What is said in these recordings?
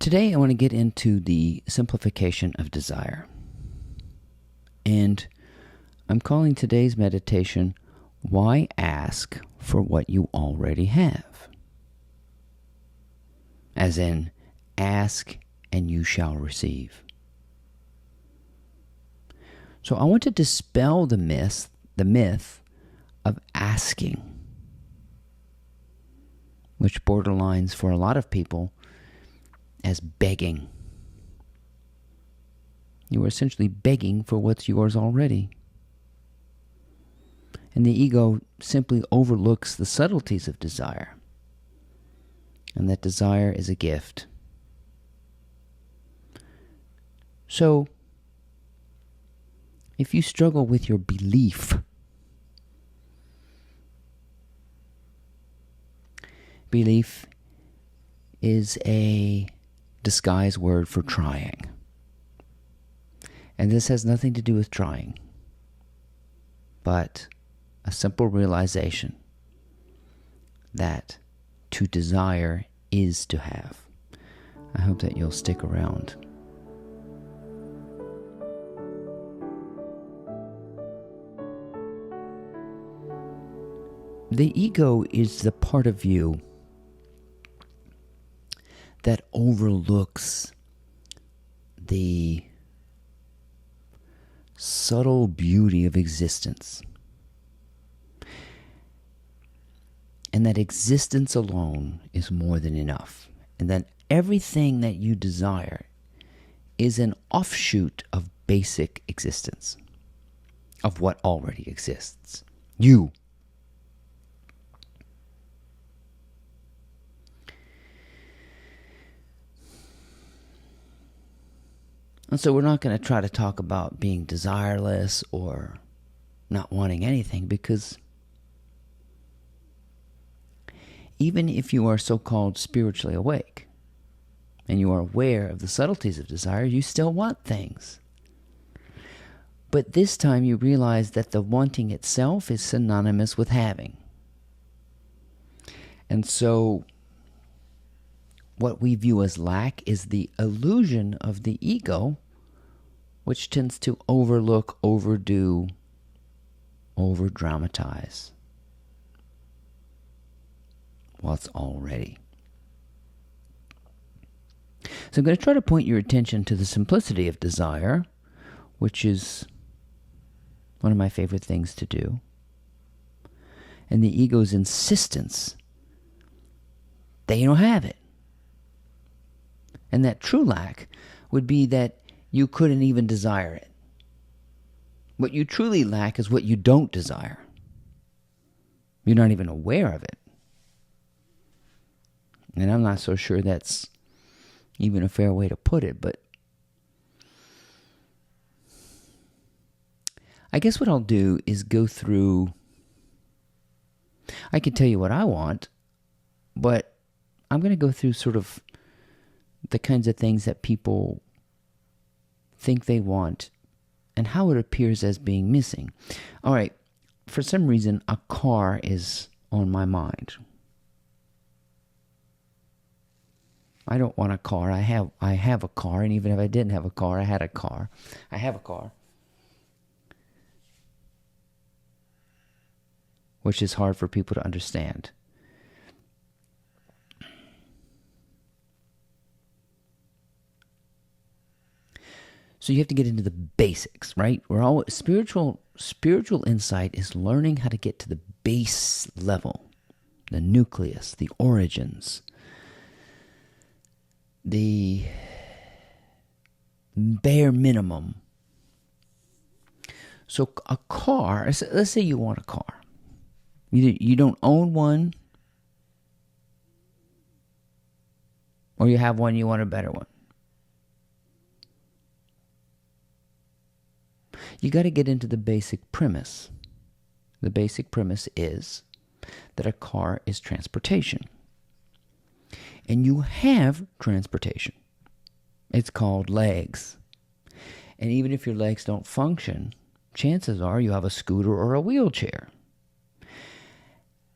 Today I want to get into the simplification of desire. And I'm calling today's meditation, Why Ask for What You Already Have? As in, ask and you shall receive. So I want to dispel the myth of asking, which borderlines for a lot of people as begging. You are essentially begging for what's yours already. And the ego simply overlooks the subtleties of desire. And that desire is a gift. So, if you struggle with your belief, belief is a disguised word for trying. And this has nothing to do with trying, but a simple realization that to desire is to have. I hope that you'll stick around. The ego is the part of you that overlooks the subtle beauty of existence. And that existence alone is more than enough. And that everything that you desire is an offshoot of basic existence, of what already exists. You. And so we're not going to try to talk about being desireless or not wanting anything, because even if you are so-called spiritually awake and you are aware of the subtleties of desire, you still want things. But this time you realize that the wanting itself is synonymous with having. And so what we view as lack is the illusion of the ego, which tends to overlook, overdo, overdramatize what's already. So I'm going to try to point your attention to the simplicity of desire, which is one of my favorite things to do, and the ego's insistence that you don't have it. And that true lack would be that you couldn't even desire it. What you truly lack is what you don't desire. You're not even aware of it. And I'm not so sure that's even a fair way to put it, but I guess what I'll do is go through. I can tell you what I want, but I'm going to go through sort of the kinds of things that people think they want and how it appears as being missing. All right, for some reason, a car is on my mind. I don't want a car. I have a car, and even if I didn't have a car, I had a car. I have a car. Which is hard for people to understand. So you have to get into the basics, right? We're all spiritual insight is learning how to get to the base level, the nucleus, the origins, the bare minimum. So a car, let's say you want a car. You don't own one, or you have one, you want a better one. You got to get into the basic premise. The basic premise is that a car is transportation. And you have transportation. It's called legs. And even if your legs don't function, chances are you have a scooter or a wheelchair.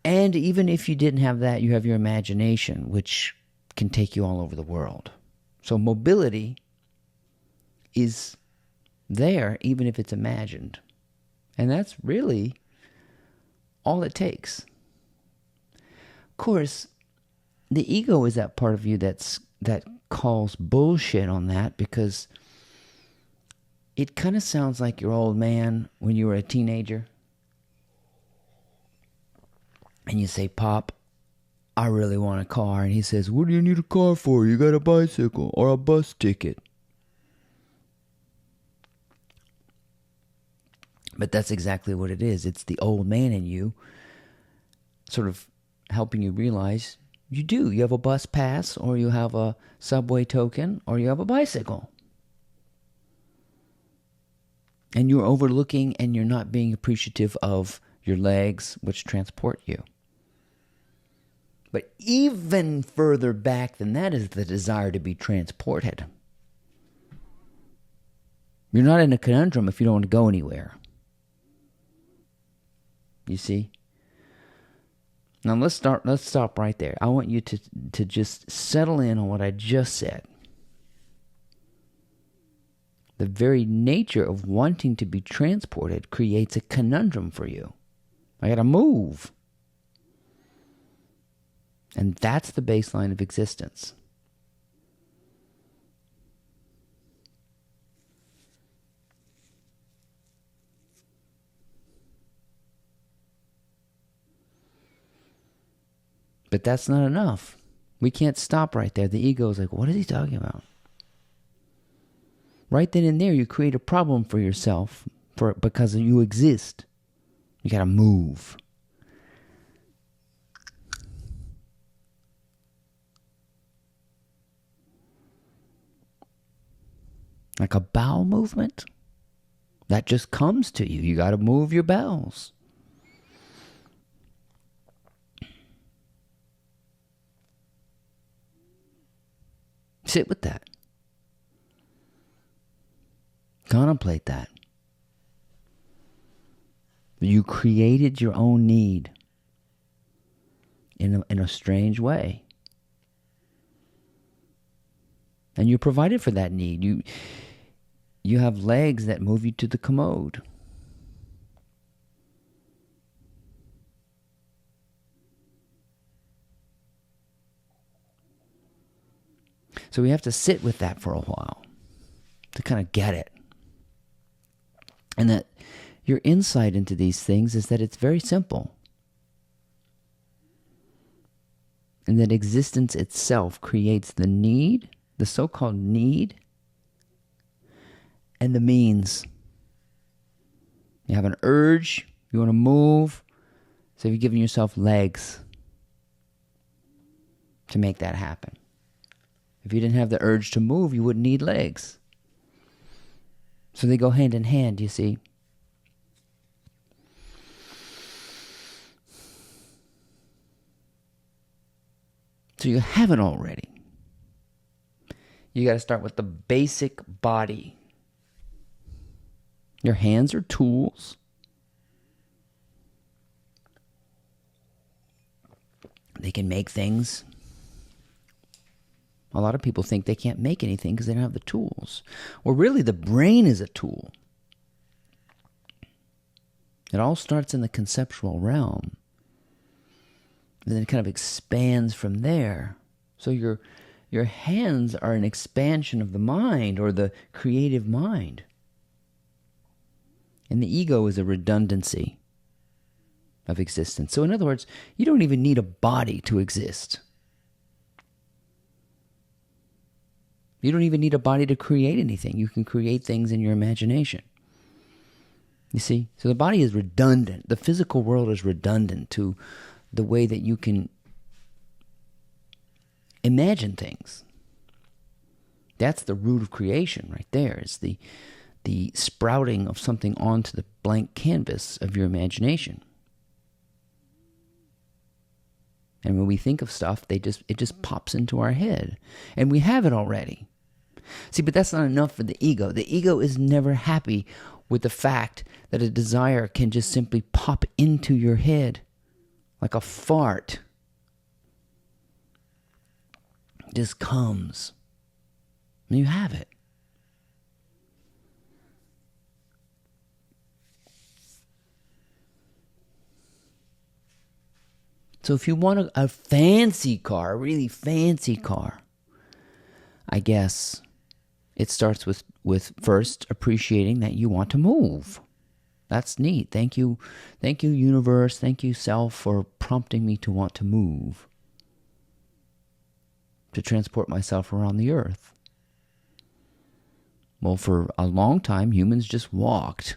And even if you didn't have that, you have your imagination, which can take you all over the world. So mobility is there even if it's imagined. And that's really all it takes. Of course, the ego is that part of you that calls bullshit on that, because it kind of sounds like your old man when you were a teenager. And you say, Pop, I really want a car. And he says, what do you need a car for? You got a bicycle or a bus ticket. But that's exactly what it is. It's the old man in you sort of helping you realize you do. You have a bus pass, or you have a subway token, or you have a bicycle. And you're overlooking and you're not being appreciative of your legs, which transport you. But even further back than that is the desire to be transported. You're not in a conundrum if you don't want to go anywhere. You see? Now let's stop right there. I want you to just settle in on what I just said. The very nature of wanting to be transported creates a conundrum for you. I gotta move. And that's the baseline of existence. But that's not enough. We can't stop right there. The ego is like, what is he talking about? Right then and there, you create a problem for yourself because you exist. You got to move. Like a bowel movement, that just comes to you. You got to move your bowels. Sit with that. Contemplate that. You created your own need in a strange way. And you provided for that need. You have legs that move you to the commode. So we have to sit with that for a while to kind of get it. And that your insight into these things is that it's very simple. And that existence itself creates the need, the so-called need, and the means. You have an urge, you want to move, so you've given yourself legs to make that happen. If you didn't have the urge to move, you wouldn't need legs. So they go hand in hand, you see. So you have it already. You got to start with the basic body. Your hands are tools. They can make things. A lot of people think they can't make anything because they don't have the tools. Well, really, the brain is a tool. It all starts in the conceptual realm. And then it kind of expands from there. So your hands are an expansion of the mind, or the creative mind. And the ego is a redundancy of existence. So in other words, you don't even need a body to exist. You don't even need a body to create anything. You can create things in your imagination. You see? So the body is redundant. The physical world is redundant to the way that you can imagine things. That's the root of creation right there. Is the sprouting of something onto the blank canvas of your imagination. And when we think of stuff, it just pops into our head. And we have it already. See, but that's not enough for the ego. The ego is never happy with the fact that a desire can just simply pop into your head like a fart. It just comes. And you have it. So if you want a fancy car, a really fancy car, I guess it starts with first appreciating that you want to move. That's neat. Thank you, universe. Thank you, self, for prompting me to want to move, to transport myself around the earth. Well, for a long time, humans just walked.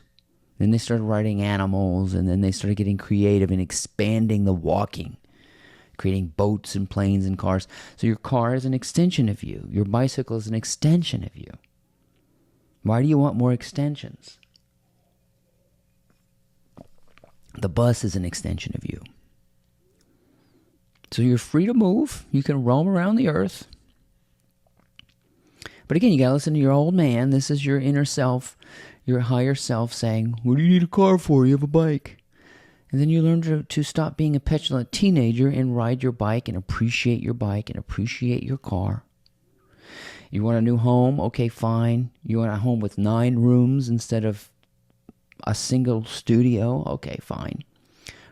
Then they started riding animals, and then they started getting creative and expanding the walking, creating boats and planes and cars. So your car is an extension of you. Your bicycle is an extension of you. Why do you want more extensions? The bus is an extension of you. So you're free to move. You can roam around the earth. But again, you got to listen to your old man. This is your inner self, your higher self saying, what do you need a car for? You have a bike. And then you learn to stop being a petulant teenager and ride your bike and appreciate your bike and appreciate your car. You want a new home? Okay, fine. You want a home with 9 rooms instead of a single studio? Okay, fine.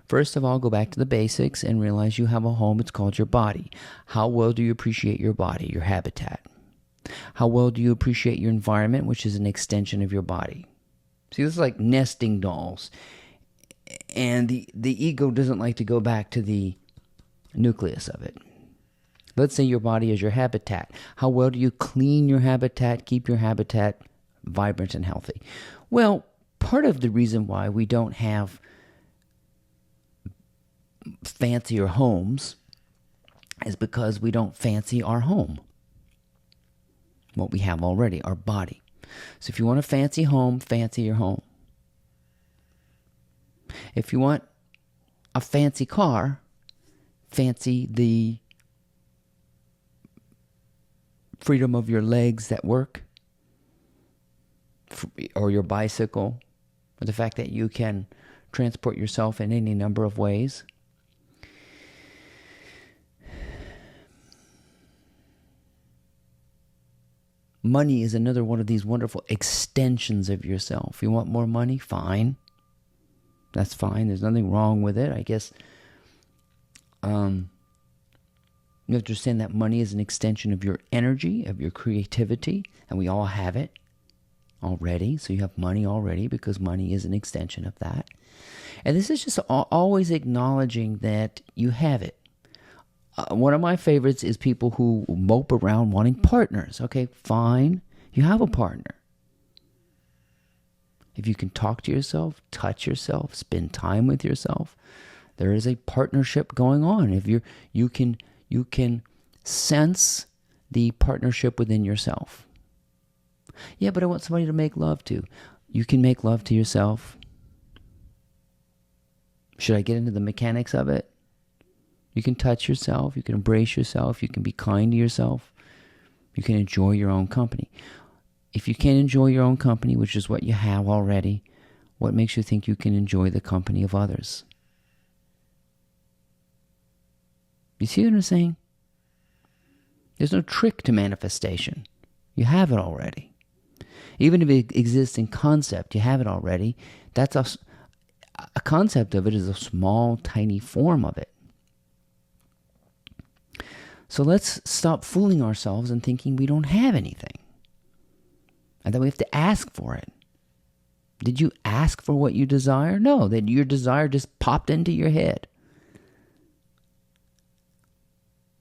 First of all, go back to the basics and realize you have a home. It's called your body. How well do you appreciate your body, your habitat? How well do you appreciate your environment, which is an extension of your body? See, this is like nesting dolls. And the ego doesn't like to go back to the nucleus of it. Let's say your body is your habitat. How well do you clean your habitat, keep your habitat vibrant and healthy? Well, part of the reason why we don't have fancier homes is because we don't fancy our home. What we have already, our body. So if you want a fancy home, fancy your home. If you want a fancy car, fancy the freedom of your legs that work, or your bicycle, or the fact that you can transport yourself in any number of ways. Money is another one of these wonderful extensions of yourself. You want more money? Fine. That's fine. There's nothing wrong with it. I guess you have to understand that money is an extension of your energy, of your creativity, and we all have it already. So you have money already because money is an extension of that. And this is just always acknowledging that you have it. One of my favorites is people who mope around wanting partners. Okay, fine. You have a partner. If you can talk to yourself, touch yourself, spend time with yourself, there is a partnership going on. If you can sense the partnership within yourself. Yeah, but I want somebody to make love to. You can make love to yourself. Should I get into the mechanics of it? You can touch yourself. You can embrace yourself. You can be kind to yourself. You can enjoy your own company. If you can't enjoy your own company, which is what you have already, what makes you think you can enjoy the company of others? You see what I'm saying? There's no trick to manifestation. You have it already. Even if it exists in concept, you have it already. That's a concept of it is a small, tiny form of it. So let's stop fooling ourselves and thinking we don't have anything. And that we have to ask for it. Did you ask for what you desire? No, that your desire just popped into your head.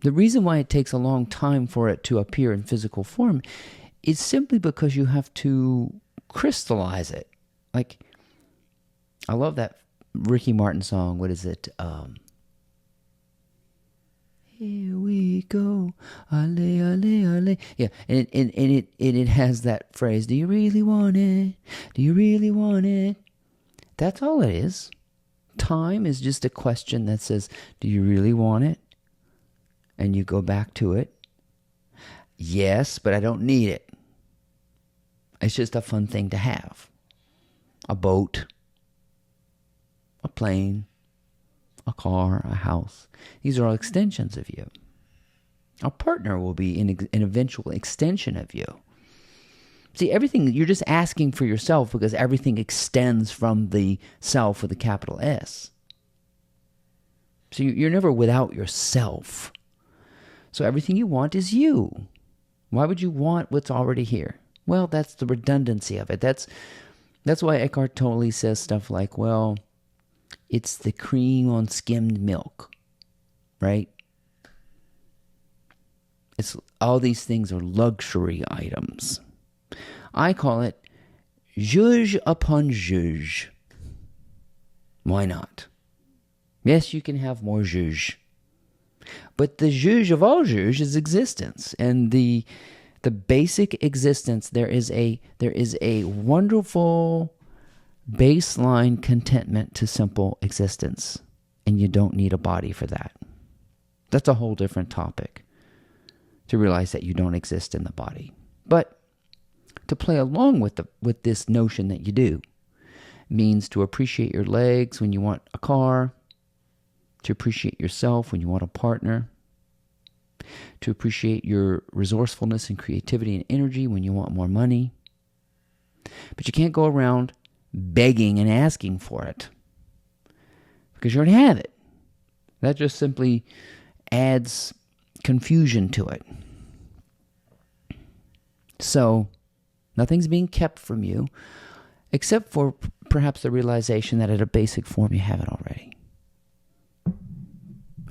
The reason why it takes a long time for it to appear in physical form is simply because you have to crystallize it. Like, I love that Ricky Martin song. What is it? Here we go, ale, ale, ale. Yeah, and it has that phrase, do you really want it? Do you really want it? That's all it is. Time is just a question that says, do you really want it? And you go back to it. Yes, but I don't need it. It's just a fun thing to have. A boat, a plane, a car, a house. These are all extensions of you. A partner will be an eventual extension of you. See, everything, you're just asking for yourself because everything extends from the self with a capital S. So you're never without yourself. So everything you want is you. Why would you want what's already here? Well, that's the redundancy of it. That's why Eckhart Tolle says stuff like, well, it's the cream on skimmed milk, right? It's all these things are luxury items. I call it zhuzh upon zhuzh. Why not? Yes, you can have more zhuzh. But the zhuzh of all zhuzh is existence. And the basic existence, there is a wonderful baseline contentment to simple existence. And you don't need a body for that. That's a whole different topic. To realize that you don't exist in the body. But to play along with this notion that you do means to appreciate your legs when you want a car, to appreciate yourself when you want a partner, to appreciate your resourcefulness and creativity and energy when you want more money. But you can't go around begging and asking for it because you already have it. That just simply adds confusion to it. So, nothing's being kept from you, except for perhaps the realization that at a basic form you have it already.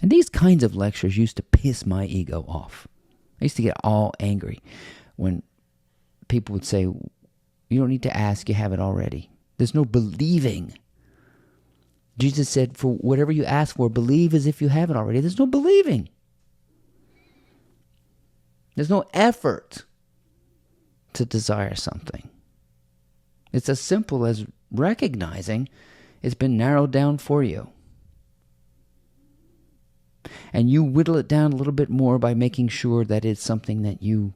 And these kinds of lectures used to piss my ego off. I used to get all angry when people would say, you don't need to ask, you have it already. There's no believing. Jesus said, for whatever you ask for, believe as if you have it already. There's no believing. There's no effort to desire something. It's as simple as recognizing it's been narrowed down for you. And you whittle it down a little bit more by making sure that it's something that you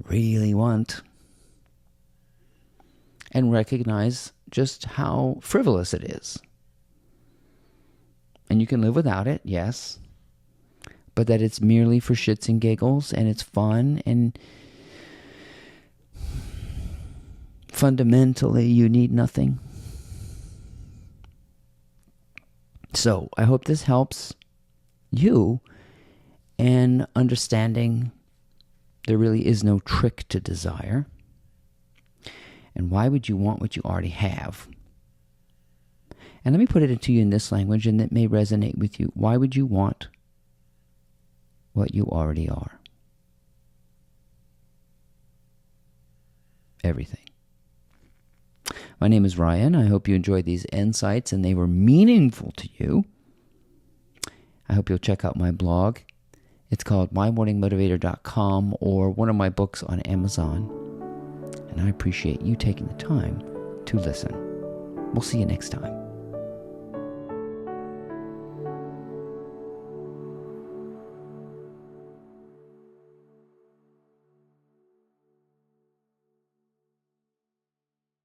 really want. And recognize just how frivolous it is. And you can live without it, yes. But that it's merely for shits and giggles and it's fun and fundamentally, you need nothing. So, I hope this helps you in understanding there really is no trick to desire. And why would you want what you already have? And let me put it to you in this language, and it may resonate with you. Why would you want what you already are? Everything. My name is Ryan. I hope you enjoyed these insights and they were meaningful to you. I hope you'll check out my blog. It's called mymorningmotivator.com or one of my books on Amazon. And I appreciate you taking the time to listen. We'll see you next time.